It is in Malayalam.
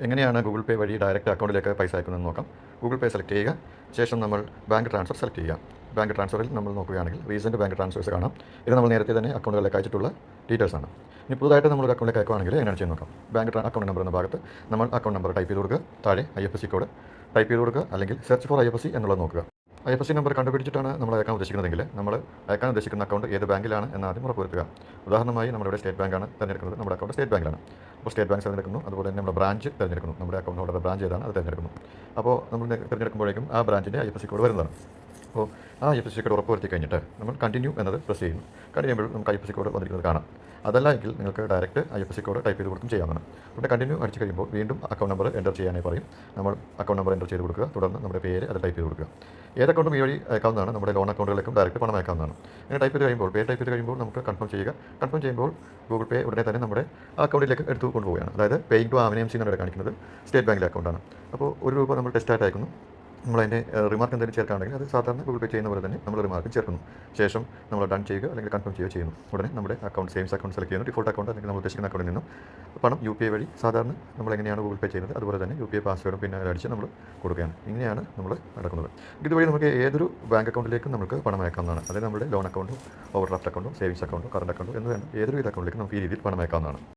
എങ്ങനെയാണ് ഗൂഗിൾ പേ വഴി ഡയറക്റ്റ് അക്കൗണ്ടിലേക്ക് പൈസ അയക്കുന്നതെന്ന് നോക്കാം. ഗൂഗിൾ പേ സെലക്ട് ചെയ്യുക. ശേഷം നമ്മൾ ബാങ്ക് ട്രാൻസ്ഫർ സെലക്ട് ചെയ്യുക. ബാങ്ക് ട്രാൻസ്ഫറിൽ നമ്മൾ നോക്കുകയാണെങ്കിൽ റീസെൻറ്റ് ബാങ്ക് ട്രാൻസ്ഫേഴ്സ് കാണാം. ഇത് നമ്മൾ നേരത്തെ തന്നെ അക്കൗണ്ടുകളിലേക്ക് അയച്ചിട്ടുള്ള ഡീറ്റെയിൽസാണ്. ഇനി പുതുതായിട്ട് നമ്മൾ അക്കൗണ്ടിലേക്ക് അയക്കുകയാണെങ്കിൽ എങ്ങനെയാണ് ചെയ്യുന്നത് നോക്കാം. ബാങ്ക് അക്കൗണ്ട് നമ്പർ എന്ന ഭാഗത്ത് നമ്മൾ അക്കൗണ്ട് നമ്പർ ടൈപ്പ് ചെയ്ത് കൊടുക്കുക. താഴെ IFSC കോഡ് ടൈപ്പ് ചെയ്ത് കൊടുക്കുക, അല്ലെങ്കിൽ സെർച്ച് ഫോർ IFSC എന്നുള്ളത് നോക്കുക. IFSC നമ്പർ കണ്ടുപിടിച്ചിട്ടാണ് നമ്മൾ അയക്കാൻ ഉദ്ദേശിക്കുന്നതെങ്കിൽ നമ്മൾ അയക്കാൻ ഉദ്ദേശിക്കുന്ന അക്കൗണ്ട് ഏത് ബാങ്കിലാണ് എന്ന് ആദ്യം ഉറപ്പുവരുത്തുക. ഉദാഹരണമായി നമ്മളിവിടെ സ്റ്റേറ്റ് ബാങ്കാണ് തിരഞ്ഞെടുക്കുന്നത്. നമ്മുടെ അക്കൗണ്ട് സ്റ്റേറ്റ് ബാങ്കിലാണ്. അപ്പോൾ സ്റ്റേറ്റ് ബാങ്ക് തിരഞ്ഞെടുക്കുന്നു. അതുപോലെ തന്നെ നമ്മുടെ ബ്രാഞ്ച് തിരഞ്ഞെടുക്കുന്നു. നമ്മുടെ അക്കൗണ്ടിൻ്റെ ബ്രാഞ്ച് ഏതാണ് അത് തിരഞ്ഞെടുക്കുന്നു. അപ്പോൾ നമ്മൾ തിരഞ്ഞെടുക്കുമ്പോഴേക്കും ആ ബ്രാഞ്ചിൻ്റെ IFSC കോഡ് വരുന്നതാണ്. അപ്പോൾ ആ IFSC കോഡ് ഉറപ്പുവരുത്തി കഴിഞ്ഞിട്ട് നമ്മൾ കണ്ടിന്യൂ എന്നത് പ്രസ് ചെയ്യുന്നു. കഴിയുമ്പോൾ നമുക്ക് IFSC കോഡ് വന്നിരിക്കുന്നത് കാണാം. അതല്ല എങ്കിൽ നിങ്ങൾക്ക് ഡയറക്റ്റ് IFSC കോഡ് ടൈപ്പ് ചെയ്ത് കൊടുക്കും ചെയ്യാവുന്നതാണ്. ഇവിടെ കണ്ടിന്യൂ അടിച്ച് കഴിയുമ്പോൾ വീണ്ടും അക്കൗണ്ട് നമ്പർ എൻ്റർ ചെയ്യാനായി പറയും. നമ്മൾ അക്കൗണ്ട് നമ്പർ എൻ്റർ ചെയ്ത് കൊടുക്കുക. തുടർന്ന് നമ്മുടെ പേര് അത് ടൈപ്പ് ചെയ്ത് കൊടുക്കുക. ഏത് അക്കൗണ്ടും ഈ വഴി അയക്കാവുന്നതാണ്. നമ്മുടെ ലോൺ അക്കൗണ്ടുകളിലേക്കും ഡയറക്റ്റ് പണം അയക്കാവുന്നതാണ്. ഇങ്ങനെ ടൈപ്പ് ചെയ്ത് കഴിയുമ്പോൾ പേര് ടൈപ്പ് ചെയ്ത് കഴിയുമ്പോൾ നമുക്ക് കൺഫേം ചെയ്യുക. കൺഫേം ചെയ്യുമ്പോൾ ഗൂഗിൾ പേ ഉടനെ തന്നെ നമ്മുടെ അക്കൗണ്ടിലേക്ക് എടുത്തു കൊണ്ടുപോവുകയാണ്. അതായത് പേയിങ് ടു ആവനേംസി എന്നാണ് കാണിക്കുന്നത്. സ്റ്റേറ്റ് ബാങ്കിലെ അക്കൗണ്ടാണ്. അപ്പോൾ ₹1 നമ്മൾ ടെസ്റ്റായിട്ട് അയക്കുന്നു. നമ്മളതിൻ്റെ റിമാർക്ക് എന്തെങ്കിലും ചേർക്കുകയാണെങ്കിൽ അത് സാധാരണ ഗൂഗിൾ പേ ചെയ്യുന്ന പോലെ തന്നെ നമ്മൾ റിമാർക്ക് ചേർക്കുന്നു. ശേഷം നമ്മൾ ഡൺ ചെയ്യുക അല്ലെങ്കിൽ കൺഫേം ചെയ്യുക ചെയ്യുന്നു. ഉടനെ നമ്മുടെ അക്കൗണ്ട് സേവിങ്സ് അക്കൗണ്ട് സെലക്ട് ചെയ്യുന്നു. ഡിഫോൾട്ട് അക്കൗണ്ട് അല്ലെങ്കിൽ നമ്മൾ ഉദ്ദേശിക്കുന്ന അക്കൗണ്ടിൽ നിന്നും പണം UPI വഴി സാധാരണ നമ്മൾ എങ്ങനെയാണ് ഗൂഗിൾ പേ ചെയ്യുന്നത് അതുപോലെ തന്നെ UPI പാസ്വേഡും പിന്നെ അടിച്ച് നമ്മൾ കൊടുക്കുകയാണ്. ഇങ്ങനെയാണ് നമ്മൾ നടക്കുന്നത്. ഇതുവഴി നമുക്ക് ഏതൊരു ബാങ്ക് അക്കൗണ്ടിലേക്കും നമുക്ക് പണം അയക്കാവുന്നതാണ്. അതായത് നമ്മുടെ ലോൺ അക്കൗണ്ടും ഓവർ ഡ്രാഫ്റ്റ് അക്കൗണ്ടും സേവിങ്സ് അക്കൗണ്ടും കറണ്ട് അക്കൗണ്ടും എന്ന് വേണ്ട ഏതൊരു അക്കൗണ്ടിലേക്കും നമുക്ക് ഈ രീതിയിൽ പണം അയക്കാവുന്നതാണ്.